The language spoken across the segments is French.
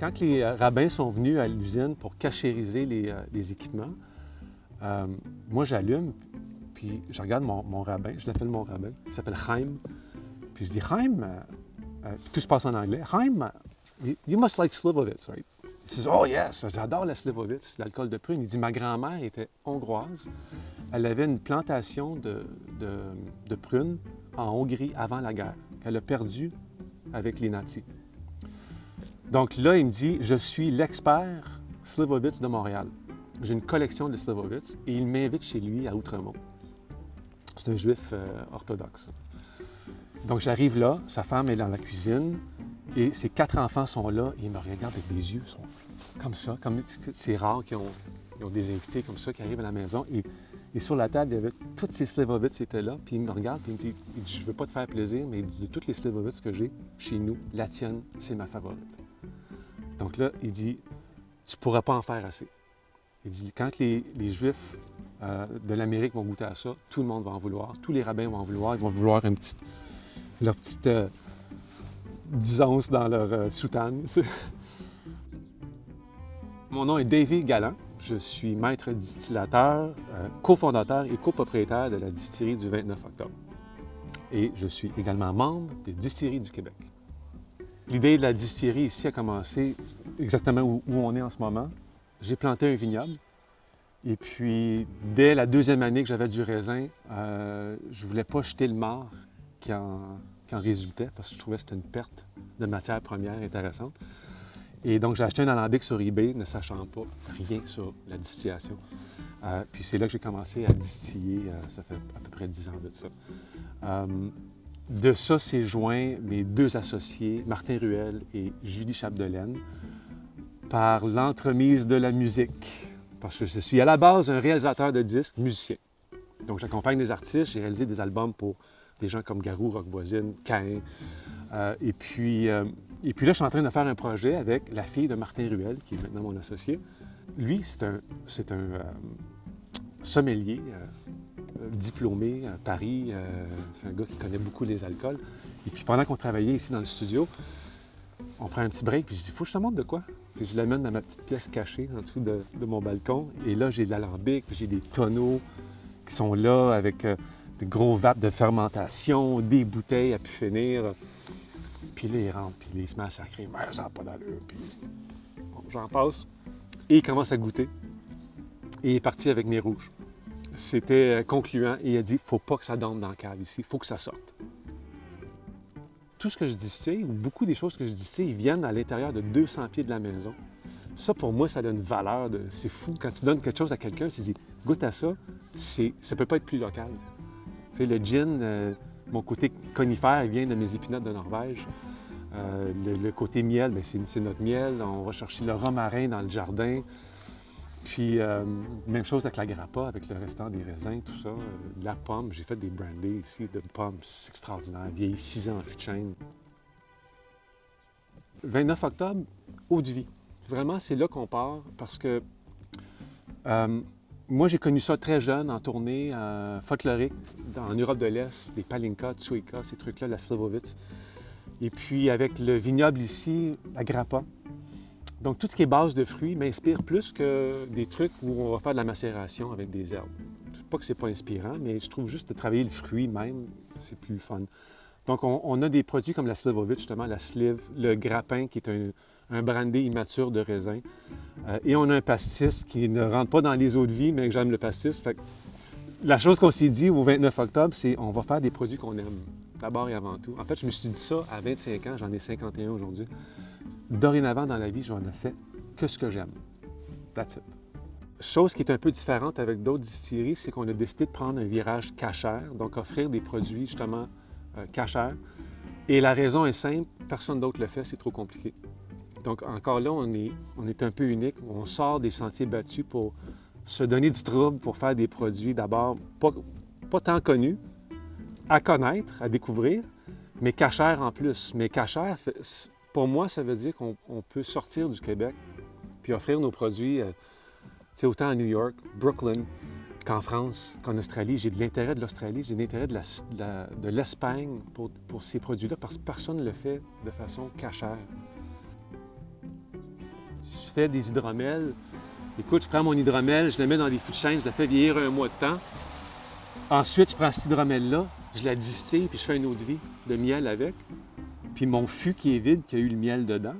quand les rabbins sont venus à l'usine pour cachériser les équipements, moi, j'allume, puis je regarde mon rabbin, je l'appelle mon rabbin, il s'appelle Chaim. Puis je dis, Chaim, puis tout se passe en anglais, Chaim, you must like Slivovitz, right? Il dit, oh yes, j'adore la Slivovitz, l'alcool de prune. Il dit, ma grand-mère était hongroise, elle avait une plantation de prunes en Hongrie avant la guerre, qu'elle a perdue avec les nazis. Donc là, il me dit, je suis l'expert Slivovitz de Montréal. J'ai une collection de Slivovitz et il m'invite chez lui à Outremont. C'est un juif orthodoxe. Donc j'arrive là, sa femme est dans la cuisine et ses 4 enfants sont là et ils me regardent avec des yeux, sont comme ça. C'est rare qu'ils ont des invités comme ça qui arrivent à la maison. Et sur la table, il y avait toutes ces Slivovitz qui étaient là. Puis il me regarde et il me dit, je ne veux pas te faire plaisir, mais de toutes les Slivovitz que j'ai chez nous, la tienne, c'est ma favorite. Donc là, il dit, tu ne pourras pas en faire assez. Il dit, quand les Juifs de l'Amérique vont goûter à ça, tout le monde va en vouloir. Tous les rabbins vont en vouloir. Ils vont vouloir leur petite 10 onces dans leur soutane. Mon nom est Davy Galland. Je suis maître distillateur, cofondateur et copropriétaire de la distillerie du 29 octobre. Et je suis également membre des Distilleries du Québec. L'idée de la distillerie ici a commencé exactement où on est en ce moment. J'ai planté un vignoble et puis dès la 2e année que j'avais du raisin, je ne voulais pas jeter le marc qui en résultait parce que je trouvais que c'était une perte de matière première intéressante. Et donc j'ai acheté un alambic sur eBay ne sachant pas rien sur la distillation. Puis c'est là que j'ai commencé à distiller, ça fait à peu près 10 ans de ça. De ça, s'est joint mes 2 associés, Martin Ruel et Julie Chapdelaine, par l'entremise de la musique. Parce que je suis à la base un réalisateur de disques, musicien. Donc j'accompagne des artistes, j'ai réalisé des albums pour des gens comme Garou, Rock Voisine, Caïn. Et puis là, je suis en train de faire un projet avec la fille de Martin Ruel, qui est maintenant mon associé. Lui, c'est un sommelier diplômé à Paris. C'est un gars qui connaît beaucoup les alcools. Et puis pendant qu'on travaillait ici dans le studio, on prend un petit break, puis je dis, il faut que je te montre de quoi. Puis je l'amène dans ma petite pièce cachée en dessous de mon balcon. Et là, j'ai de l'alambic, puis j'ai des tonneaux qui sont là avec des gros vapes de fermentation, des bouteilles à pu finir. Puis là, il rentre, puis là, il se met à sacrer. « Mais ça n'a pas d'allure. » Puis bon, j'en passe. Et il commence à goûter. Et il est parti avec mes rouges. C'était concluant. Et il a dit, « Faut pas que ça dorme dans la cave ici. Il faut que ça sorte. » Tout ce que je distille, ou beaucoup des choses que je distille, ils viennent à l'intérieur de 200 pieds de la maison. Ça, pour moi, ça donne une valeur. C'est fou. Quand tu donnes quelque chose à quelqu'un, tu dis, « Goûte à ça. » Ça peut pas être plus local. Tu sais, le gin, mon côté conifère, il vient de mes épinettes de Norvège. Le côté miel, bien, c'est notre miel. On va chercher le romarin dans le jardin. Puis, même chose avec la grappa, avec le restant des raisins, tout ça. La pomme, j'ai fait des brandies ici de pommes, c'est extraordinaire, vieilli 6 ans en fût de chêne. 29 octobre, eau de vie. Vraiment, c'est là qu'on part parce que moi, j'ai connu ça très jeune en tournée folklorique en Europe de l'Est, des Palinka, Tsuika, ces trucs-là, la Slivovitz. Et puis, avec le vignoble ici, la grappa. Donc, tout ce qui est base de fruits m'inspire plus que des trucs où on va faire de la macération avec des herbes. Pas que c'est pas inspirant, mais je trouve juste de travailler le fruit même, c'est plus fun. Donc, on a des produits comme la Slivovitz, justement, la Sliv, le grappin, qui est un brandy immature de raisin. Et on a un pastis qui ne rentre pas dans les eaux de vie, mais que j'aime le pastis. Fait que la chose qu'on s'est dit au 29 octobre, c'est on va faire des produits qu'on aime, d'abord et avant tout. En fait, je me suis dit ça à 25 ans, j'en ai 51 aujourd'hui. Dorénavant, dans la vie, je n'en fais que ce que j'aime. That's it. Chose qui est un peu différente avec d'autres distilleries, c'est qu'on a décidé de prendre un virage cachère, donc offrir des produits justement cachères. Et la raison est simple, personne d'autre le fait, c'est trop compliqué. Donc encore là, on est un peu unique. On sort des sentiers battus pour se donner du trouble pour faire des produits d'abord pas tant connus, à connaître, à découvrir, mais cachères en plus. Mais cachère, pour moi, ça veut dire qu'on peut sortir du Québec puis offrir nos produits autant à New York, Brooklyn, qu'en France, qu'en Australie. J'ai de l'intérêt de l'Australie, j'ai de l'intérêt de l'Espagne pour ces produits-là parce que personne ne le fait de façon cachère. fais des hydromels. Écoute, je prends mon hydromel, je le mets dans des fûts de chêne, je le fais vieillir 1 mois de temps. Ensuite, je prends cet hydromel-là, je la distille, puis je fais une eau de vie de miel avec. Puis mon fût qui est vide, qui a eu le miel dedans,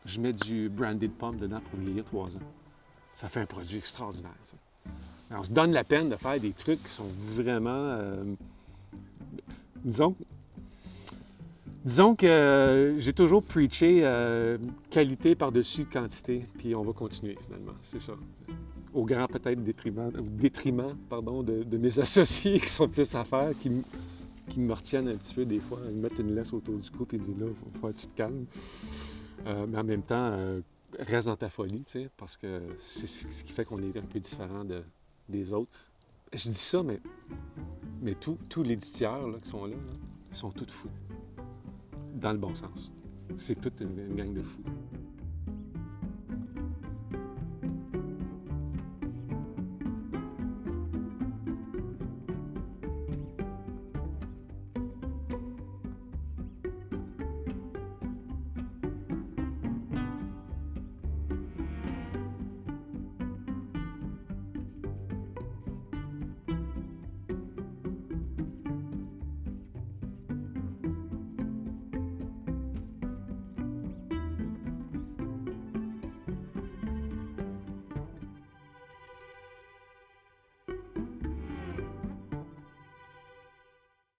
je mets du brandy de pomme dedans pour vieillir 3 ans. Ça fait un produit extraordinaire, ça. Alors, on se donne la peine de faire des trucs qui sont vraiment... disons que j'ai toujours preaché qualité par-dessus quantité, puis on va continuer finalement, c'est ça. Au grand peut-être détriment de mes associés qui sont plus à faire, qui me retiennent un petit peu des fois, ils me mettent une laisse autour du cou et ils disent là, il faut que tu te calmes. Mais en même temps, reste dans ta folie, tu sais, parce que c'est ce qui fait qu'on est un peu différent des autres. Je dis ça, mais tous les distilleurs là, qui sont là, ils sont tous fous. Dans le bon sens. C'est toute une gang de fous.